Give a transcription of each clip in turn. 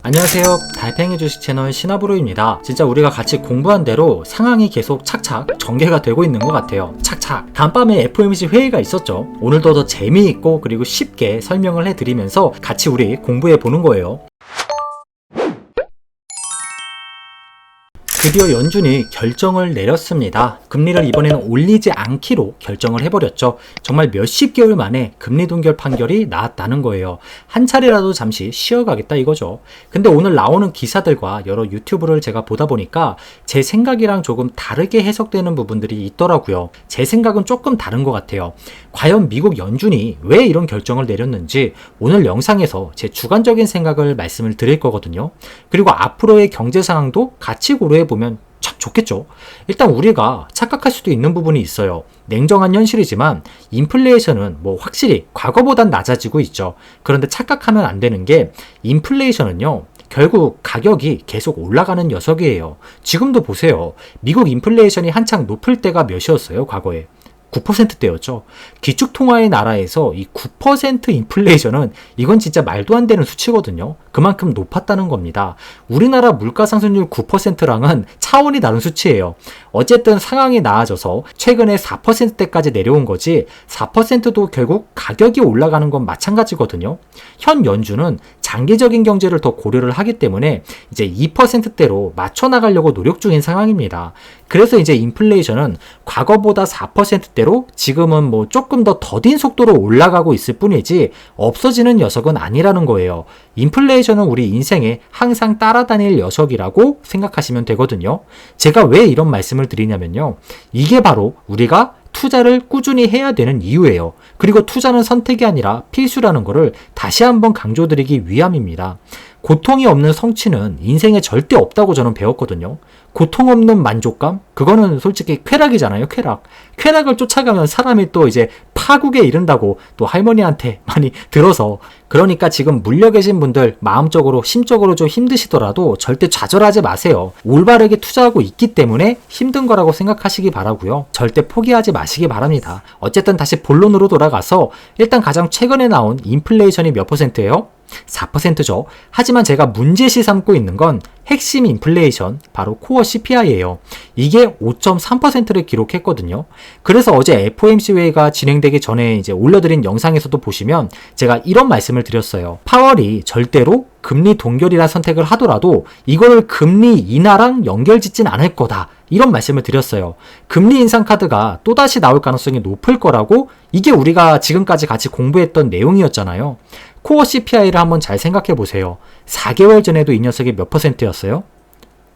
안녕하세요. 달팽이 주식 채널 신화브로입니다. 진짜 우리가 같이 공부한 대로 상황이 계속 착착 전개가 되고 있는 것 같아요. 착착. 간밤에 FOMC 회의가 있었죠. 오늘도 더 재미있고 그리고 쉽게 설명을 해드리면서 같이 우리 공부해 보는 거예요. 드디어 연준이 결정을 내렸습니다. 금리를 이번에는 올리지 않기로 결정을 해버렸죠. 정말 몇십 개월 만에 금리 동결 판결이 나왔다는 거예요. 한 차례라도 잠시 쉬어가겠다 이거죠. 근데 오늘 나오는 기사들과 여러 유튜브를 제가 보다 보니까 제 생각이랑 조금 다르게 해석되는 부분들이 있더라고요. 제 생각은 조금 다른 것 같아요. 과연 미국 연준이 왜 이런 결정을 내렸는지 오늘 영상에서 제 주관적인 생각을 말씀을 드릴 거거든요. 그리고 앞으로의 경제 상황도 같이 고려해 보면 참 좋겠죠. 일단 우리가 착각할 수도 있는 부분이 있어요. 냉정한 현실이지만 인플레이션은 확실히 과거보단 낮아지고 있죠. 그런데 착각하면 안 되는 게 인플레이션은요, 결국 가격이 계속 올라가는 녀석이에요. 지금도 보세요. 미국 인플레이션이 한창 높을 때가 몇이었어요, 과거에? 9%대였죠. 기축통화의 나라에서 이 9% 인플레이션은 이건 진짜 말도 안 되는 수치거든요. 그만큼 높았다는 겁니다. 우리나라 물가상승률 9%랑은 차원이 다른 수치예요. 어쨌든 상황이 나아져서 최근에 4%대까지 내려온 거지 4%도 결국 가격이 올라가는 건 마찬가지거든요. 현 연준은 장기적인 경제를 더 고려를 하기 때문에 이제 2%대로 맞춰 나가려고 노력 중인 상황입니다. 그래서 이제 인플레이션은 과거보다 4%대로 지금은 조금 더 더딘 속도로 올라가고 있을 뿐이지 없어지는 녀석은 아니라는 거예요. 인플레이션은 우리 인생에 항상 따라다닐 녀석이라고 생각하시면 되거든요. 제가 왜 이런 말씀을 드리냐면요. 이게 바로 우리가 투자를 꾸준히 해야 되는 이유예요. 그리고 투자는 선택이 아니라 필수라는 것을 다시 한번 강조드리기 위함입니다. 고통이 없는 성취는 인생에 절대 없다고 저는 배웠거든요. 고통 없는 만족감? 그거는 솔직히 쾌락이잖아요, 쾌락. 쾌락을 쫓아가면 사람이 또 이제 파국에 이른다고 또 할머니한테 많이 들어서, 그러니까 지금 물려 계신 분들 마음적으로, 심적으로 좀 힘드시더라도 절대 좌절하지 마세요. 올바르게 투자하고 있기 때문에 힘든 거라고 생각하시기 바라고요. 절대 포기하지 마시기 바랍니다. 어쨌든 다시 본론으로 돌아가서 일단 가장 최근에 나온 인플레이션이 몇 %예요? 4%죠. 하지만 제가 문제시 삼고 있는 건 핵심 인플레이션, 바로 코어 CPI예요. 이게 5.3%를 기록했거든요. 그래서 어제 FOMC 회의가 진행되기 전에 이제 올려드린 영상에서도 보시면 제가 이런 말씀을 드렸어요. 파월이 절대로 금리 동결이라 선택을 하더라도 이거를 금리 인하랑 연결짓진 않을 거다. 이런 말씀을 드렸어요. 금리 인상 카드가 또다시 나올 가능성이 높을 거라고, 이게 우리가 지금까지 같이 공부했던 내용이었잖아요. 코어 CPI를 한번 잘 생각해 보세요. 4개월 전에도 이 녀석이 몇 %였어요?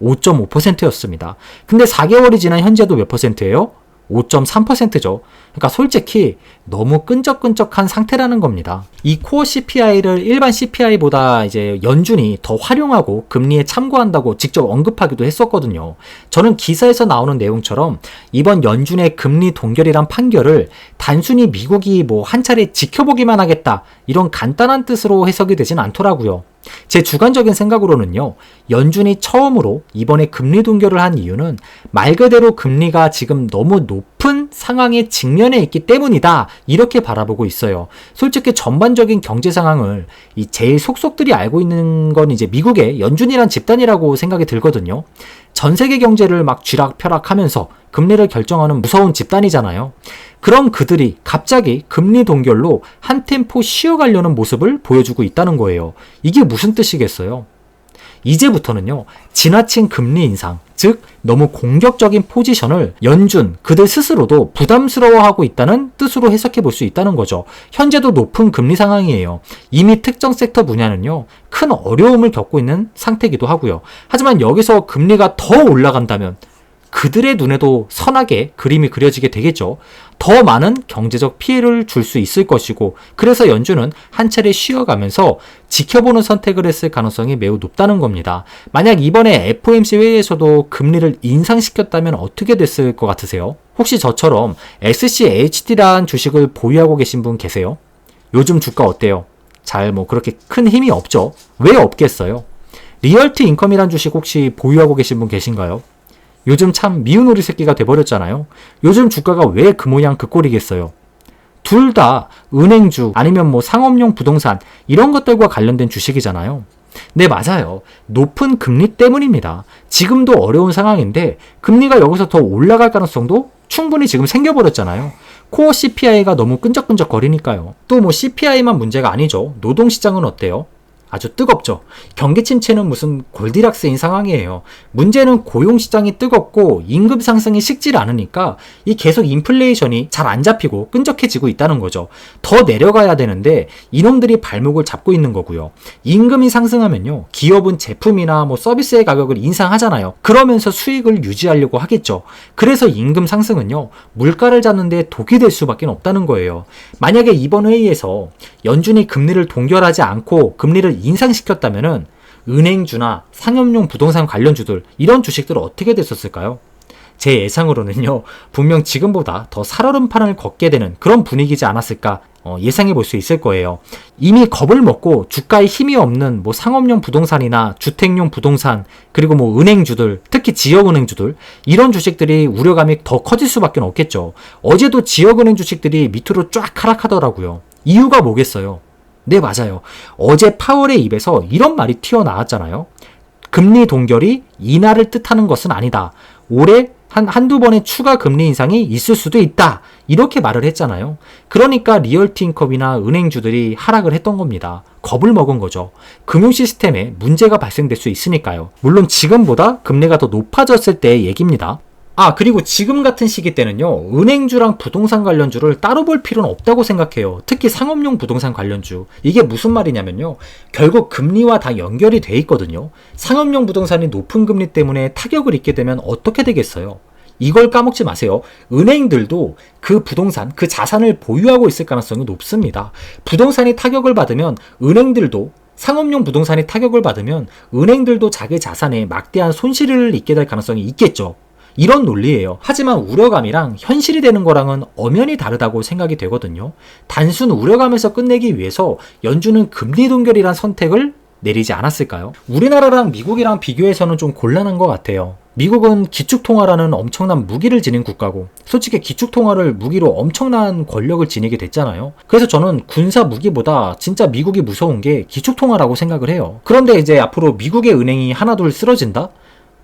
5.5%였습니다. 근데 4개월이 지난 현재도 몇 %예요? 5.3%죠. 그러니까 솔직히 너무 끈적끈적한 상태라는 겁니다. 이 코어 CPI를 일반 CPI보다 이제 연준이 더 활용하고 금리에 참고한다고 직접 언급하기도 했었거든요. 저는 기사에서 나오는 내용처럼 이번 연준의 금리 동결이란 판결을 단순히 미국이 한 차례 지켜보기만 하겠다, 이런 간단한 뜻으로 해석이 되진 않더라고요. 제 주관적인 생각으로는요, 연준이 처음으로 이번에 금리 동결을 한 이유는 말 그대로 금리가 지금 너무 높은 상황에 직면해 있기 때문이다, 이렇게 바라보고 있어요. 솔직히 전반적인 경제 상황을 제일 속속들이 알고 있는 건 이제 미국의 연준이란 집단이라고 생각이 들거든요. 전 세계 경제를 막 쥐락펴락하면서 금리를 결정하는 무서운 집단이잖아요. 그럼 그들이 갑자기 금리 동결로 한 템포 쉬어가려는 모습을 보여주고 있다는 거예요. 이게 무슨 뜻이겠어요? 이제부터는요, 지나친 금리 인상, 즉 너무 공격적인 포지션을 연준, 그들 스스로도 부담스러워하고 있다는 뜻으로 해석해 볼 수 있다는 거죠. 현재도 높은 금리 상황이에요. 이미 특정 섹터 분야는요, 큰 어려움을 겪고 있는 상태이기도 하고요. 하지만 여기서 금리가 더 올라간다면 그들의 눈에도 선하게 그림이 그려지게 되겠죠. 더 많은 경제적 피해를 줄 수 있을 것이고, 그래서 연준은 한 차례 쉬어가면서 지켜보는 선택을 했을 가능성이 매우 높다는 겁니다. 만약 이번에 FOMC 회의에서도 금리를 인상시켰다면 어떻게 됐을 것 같으세요? 혹시 저처럼 SCHD라는 주식을 보유하고 계신 분 계세요? 요즘 주가 어때요? 잘 그렇게 큰 힘이 없죠? 왜 없겠어요? 리얼트 인컴이란 주식 혹시 보유하고 계신 분 계신가요? 요즘 참 미운 오리 새끼가 돼버렸잖아요. 요즘 주가가 왜 그 모양 그 꼴이겠어요? 둘 다 은행주 아니면 상업용 부동산 이런 것들과 관련된 주식이잖아요. 네, 맞아요. 높은 금리 때문입니다. 지금도 어려운 상황인데 금리가 여기서 더 올라갈 가능성도 충분히 지금 생겨버렸잖아요. 코어 CPI가 너무 끈적끈적 거리니까요. 또 뭐 CPI만 문제가 아니죠. 노동시장은 어때요? 아주 뜨겁죠. 경기 침체는 무슨 골디락스인 상황이에요. 문제는 고용시장이 뜨겁고 임금 상승이 식질 않으니까 이 계속 인플레이션이 잘 안 잡히고 끈적해지고 있다는 거죠. 더 내려가야 되는데 이놈들이 발목을 잡고 있는 거고요. 임금이 상승하면요, 기업은 제품이나 뭐 서비스의 가격을 인상하잖아요. 그러면서 수익을 유지하려고 하겠죠. 그래서 임금 상승은요, 물가를 잡는 데 독이 될 수밖에 없다는 거예요. 만약에 이번 회의에서 연준이 금리를 동결하지 않고 금리를 인상시켰다면은 은행주나 상업용 부동산 관련주들, 이런 주식들 어떻게 됐었을까요? 제 예상으로는요, 분명 지금보다 더 살얼음판을 걷게 되는 그런 분위기지 않았을까 예상해 볼 수 있을 거예요. 이미 겁을 먹고 주가에 힘이 없는 뭐 상업용 부동산이나 주택용 부동산, 그리고 뭐 은행주들, 특히 지역은행주들, 이런 주식들이 우려감이 더 커질 수밖에 없겠죠. 어제도 지역은행 주식들이 밑으로 쫙 하락하더라고요. 이유가 뭐겠어요? 네, 맞아요. 어제 파월의 입에서 이런 말이 튀어나왔잖아요. 금리 동결이 인하를 뜻하는 것은 아니다. 올해 한두 번의 추가 금리 인상이 있을 수도 있다. 이렇게 말을 했잖아요. 그러니까 리얼티 인컴이나 은행주들이 하락을 했던 겁니다. 겁을 먹은 거죠. 금융 시스템에 문제가 발생될 수 있으니까요. 물론 지금보다 금리가 더 높아졌을 때의 얘기입니다. 그리고 지금 같은 시기 때는요, 은행주랑 부동산 관련주를 따로 볼 필요는 없다고 생각해요. 특히 상업용 부동산 관련주. 이게 무슨 말이냐면요, 결국 금리와 다 연결이 돼 있거든요. 상업용 부동산이 높은 금리 때문에 타격을 입게 되면 어떻게 되겠어요? 이걸 까먹지 마세요. 은행들도 그 부동산, 그 자산을 보유하고 있을 가능성이 높습니다. 부동산이 타격을 받으면 은행들도, 상업용 부동산이 타격을 받으면 은행들도 자기 자산에 막대한 손실을 입게 될 가능성이 있겠죠. 이런 논리예요. 하지만 우려감이랑 현실이 되는 거랑은 엄연히 다르다고 생각이 되거든요. 단순 우려감에서 끝내기 위해서 연준은 금리 동결이란 선택을 내리지 않았을까요? 우리나라랑 미국이랑 비교해서는 좀 곤란한 것 같아요. 미국은 기축통화라는 엄청난 무기를 지닌 국가고, 솔직히 기축통화를 무기로 엄청난 권력을 지니게 됐잖아요. 그래서 저는 군사 무기보다 진짜 미국이 무서운 게 기축통화라고 생각을 해요. 그런데 이제 앞으로 미국의 은행이 하나둘 쓰러진다?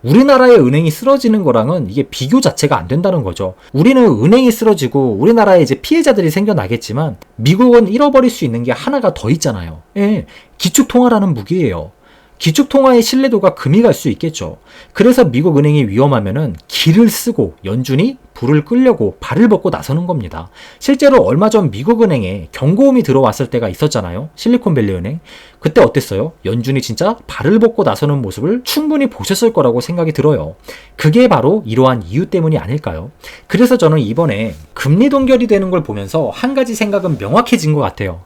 우리나라의 은행이 쓰러지는 거랑은 이게 비교 자체가 안 된다는 거죠. 우리는 은행이 쓰러지고 우리나라에 이제 피해자들이 생겨나겠지만 미국은 잃어버릴 수 있는 게 하나가 더 있잖아요. 예, 기축통화라는 무기예요. 기축통화의 신뢰도가 금이 갈 수 있겠죠. 그래서 미국 은행이 위험하면은 기를 쓰고 연준이 불을 끌려고 발을 벗고 나서는 겁니다. 실제로 얼마 전 미국 은행에 경고음이 들어왔을 때가 있었잖아요. 실리콘밸리 은행. 그때 어땠어요? 연준이 진짜 발을 벗고 나서는 모습을 충분히 보셨을 거라고 생각이 들어요. 그게 바로 이러한 이유 때문이 아닐까요? 그래서 저는 이번에 금리 동결이 되는 걸 보면서 한 가지 생각은 명확해진 것 같아요.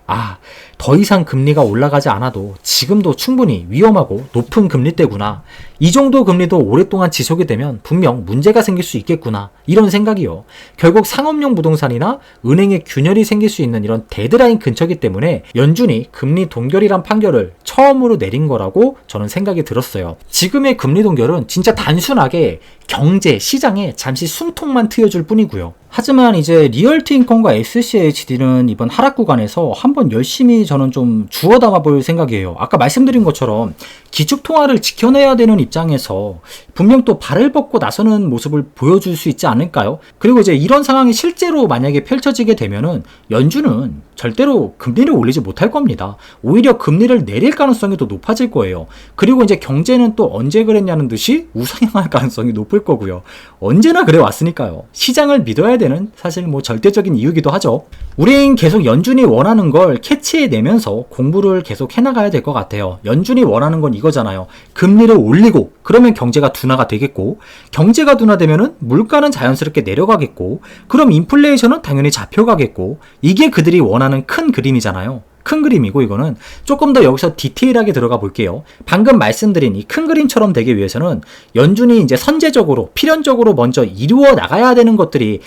더 이상 금리가 올라가지 않아도 지금도 충분히 위험하고 높은 금리 때구나. 이 정도 금리도 오랫동안 지속이 되면 분명 문제가 생길 수 있겠구나. 이런 생각이요. 결국 상업용 부동산이나 은행에 균열이 생길 수 있는 이런 데드라인 근처이기 때문에 연준이 금리 동결이란 판결을 처음으로 내린 거라고 저는 생각이 들었어요. 지금의 금리 동결은 진짜 단순하게 경제, 시장에 잠시 숨통만 트여줄 뿐이고요. 하지만 이제 리얼티 인컴과 SCHD는 이번 하락 구간에서 한번 열심히 저는 좀 주워 담아볼 생각이에요. 아까 말씀드린 것처럼 기축통화를 지켜내야 되는 입장에서 분명 또 발을 벗고 나서는 모습을 보여줄 수 있지 않을까요? 그리고 이제 이런 상황이 실제로 만약에 펼쳐지게 되면은 연준은 절대로 금리를 올리지 못할 겁니다. 오히려 금리를 내릴 가능성이 더 높아질 거예요. 그리고 이제 경제는 또 언제 그랬냐는 듯이 우상향할 가능성이 높을 거고요. 언제나 그래 왔으니까요. 시장을 믿어야 되는 사실 뭐 절대적인 이유기도 하죠. 우린 계속 연준이 원하는 걸 캐치해내면서 공부를 계속 해나가야 될 것 같아요. 연준이 원하는 건 이거잖아요. 금리를 올리고 그러면 경제가 둔화가 되겠고, 경제가 둔화되면은 물가는 자연스럽게 내려가겠고, 그럼 인플레이션은 당연히 잡혀가겠고, 이게 그들이 원하는 큰 그림이잖아요. 큰 그림이고, 이거는 조금 더 여기서 디테일하게 들어가 볼게요. 방금 말씀드린 이 큰 그림처럼 되기 위해서는 연준이 이제 선제적으로 필연적으로 먼저 이루어 나가야 되는 것들이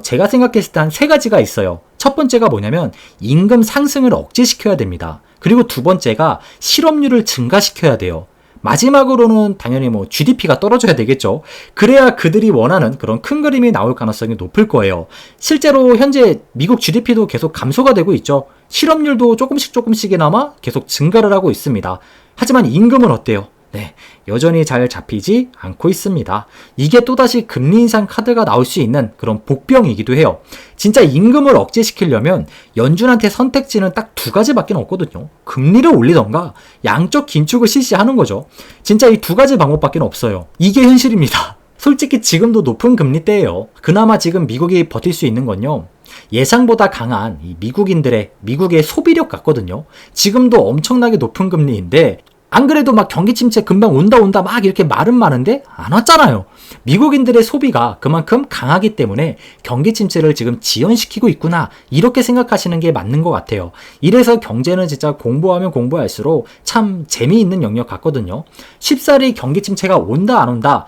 제가 생각했을 때 한 세 가지가 있어요. 첫 번째가 뭐냐면 임금 상승을 억제시켜야 됩니다. 그리고 두 번째가 실업률을 증가시켜야 돼요. 마지막으로는 당연히 뭐 GDP가 떨어져야 되겠죠. 그래야 그들이 원하는 그런 큰 그림이 나올 가능성이 높을 거예요. 실제로 현재 미국 GDP도 계속 감소가 되고 있죠. 실업률도 조금씩이나마 계속 증가를 하고 있습니다. 하지만 임금은 어때요? 네, 여전히 잘 잡히지 않고 있습니다. 이게 또다시 금리 인상 카드가 나올 수 있는 그런 복병이기도 해요. 진짜 임금을 억제시키려면 연준한테 선택지는 딱 두 가지밖에 없거든요. 금리를 올리던가 양적 긴축을 실시하는 거죠. 진짜 이 두 가지 방법밖에 없어요. 이게 현실입니다. 솔직히 지금도 높은 금리대예요. 그나마 지금 미국이 버틸 수 있는 건요, 예상보다 강한 이 미국의 소비력 같거든요. 지금도 엄청나게 높은 금리인데 안 그래도 막 경기 침체 금방 온다 막 이렇게 말은 많은데 안 왔잖아요. 미국인들의 소비가 그만큼 강하기 때문에 경기 침체를 지금 지연시키고 있구나, 이렇게 생각하시는 게 맞는 것 같아요. 이래서 경제는 진짜 공부하면 공부할수록 참 재미있는 영역 같거든요. 쉽사리 경기 침체가 온다 안 온다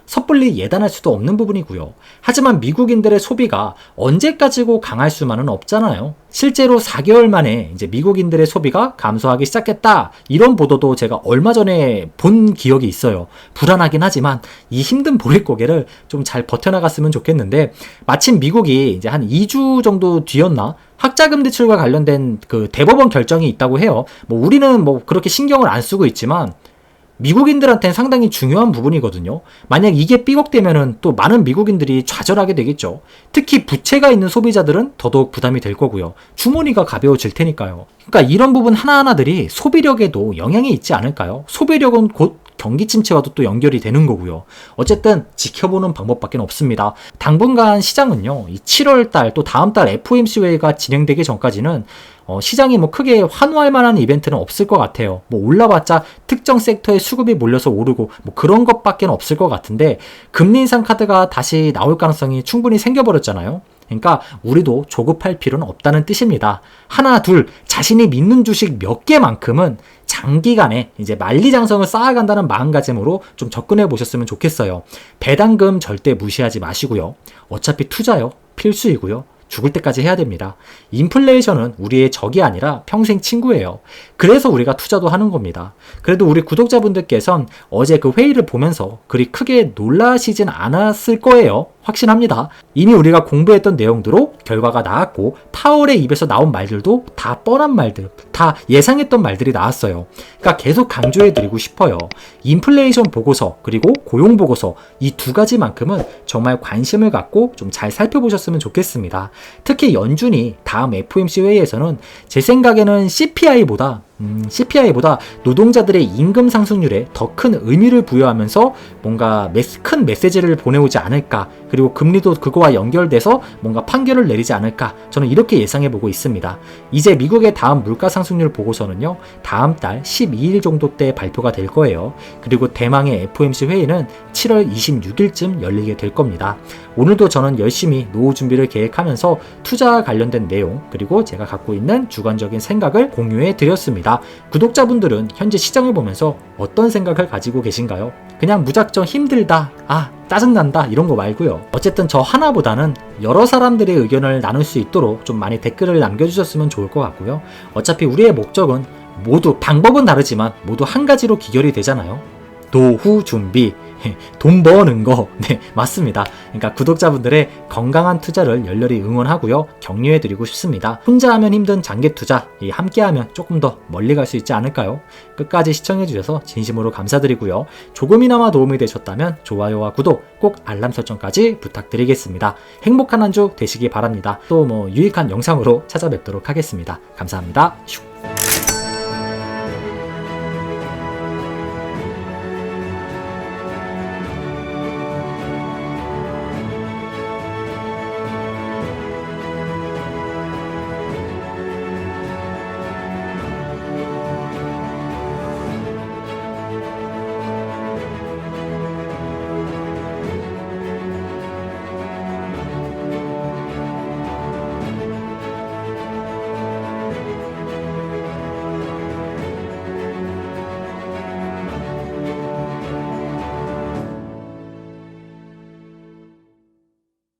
섣불리 예단할 수도 없는 부분이고요. 하지만 미국인들의 소비가 언제까지고 강할 수만은 없잖아요. 실제로 4개월 만에 이제 미국인들의 소비가 감소하기 시작했다, 이런 보도도 제가 얼마 전에 본 기억이 있어요. 불안하긴 하지만 이 힘든 보릿고개를 좀 잘 버텨나갔으면 좋겠는데, 마침 미국이 이제 한 2주 정도 뒤였나? 학자금 대출과 관련된 그 대법원 결정이 있다고 해요. 우리는 그렇게 신경을 안 쓰고 있지만 미국인들한테는 상당히 중요한 부분이거든요. 만약 이게 삐걱대면은 또 많은 미국인들이 좌절하게 되겠죠. 특히 부채가 있는 소비자들은 더더욱 부담이 될 거고요. 주머니가 가벼워질 테니까요. 그러니까 이런 부분 하나하나들이 소비력에도 영향이 있지 않을까요? 소비력은 곧 경기 침체와도 또 연결이 되는 거고요. 어쨌든 지켜보는 방법밖에 없습니다. 당분간 시장은요, 이 7월달 또 다음 달 FOMC 회의가 진행되기 전까지는 시장이 크게 환호할 만한 이벤트는 없을 것 같아요. 올라봤자 특정 섹터에 수급이 몰려서 오르고 그런 것밖에 없을 것 같은데, 금리 인상 카드가 다시 나올 가능성이 충분히 생겨버렸잖아요. 그러니까 우리도 조급할 필요는 없다는 뜻입니다. 하나, 둘, 자신이 믿는 주식 몇 개만큼은 장기간에 이제 만리장성을 쌓아간다는 마음가짐으로 좀 접근해 보셨으면 좋겠어요. 배당금 절대 무시하지 마시고요. 어차피 투자요, 필수이고요. 죽을 때까지 해야 됩니다. 인플레이션은 우리의 적이 아니라 평생 친구예요. 그래서 우리가 투자도 하는 겁니다. 그래도 우리 구독자분들께선 어제 그 회의를 보면서 그리 크게 놀라시진 않았을 거예요. 확신합니다. 이미 우리가 공부했던 내용대로 결과가 나왔고, 파월의 입에서 나온 말들도 다 뻔한 말들, 다 예상했던 말들이 나왔어요. 그러니까 계속 강조해드리고 싶어요. 인플레이션 보고서 그리고 고용 보고서, 이 두 가지만큼은 정말 관심을 갖고 좀 잘 살펴보셨으면 좋겠습니다. 특히 연준이 다음 FOMC 회의에서는 제 생각에는 CPI보다 노동자들의 임금 상승률에 더 큰 의미를 부여하면서 뭔가 큰 메시지를 보내오지 않을까, 그리고 금리도 그거와 연결돼서 뭔가 판결을 내리지 않을까, 저는 이렇게 예상해보고 있습니다. 이제 미국의 다음 물가 상승률 보고서는요, 다음 달 12일 정도 때 발표가 될 거예요. 그리고 대망의 FOMC 회의는 7월 26일쯤 열리게 될 겁니다. 오늘도 저는 열심히 노후 준비를 계획하면서 투자와 관련된 내용, 그리고 제가 갖고 있는 주관적인 생각을 공유해 드렸습니다. 구독자분들은 현재 시장을 보면서 어떤 생각을 가지고 계신가요? 그냥 무작정 힘들다, 짜증난다, 이런 거 말고요. 어쨌든 저 하나보다는 여러 사람들의 의견을 나눌 수 있도록 좀 많이 댓글을 남겨주셨으면 좋을 것 같고요. 어차피 우리의 목적은 모두, 방법은 다르지만 모두 한 가지로 기결이 되잖아요. 노후 준비, 돈 버는 거. 네, 맞습니다. 그러니까 구독자분들의 건강한 투자를 열렬히 응원하고요, 격려해드리고 싶습니다. 혼자 하면 힘든 장기 투자, 함께 하면 조금 더 멀리 갈 수 있지 않을까요? 끝까지 시청해주셔서 진심으로 감사드리고요. 조금이나마 도움이 되셨다면 좋아요와 구독, 꼭 알람 설정까지 부탁드리겠습니다. 행복한 한 주 되시기 바랍니다. 또 유익한 영상으로 찾아뵙도록 하겠습니다. 감사합니다. 슉.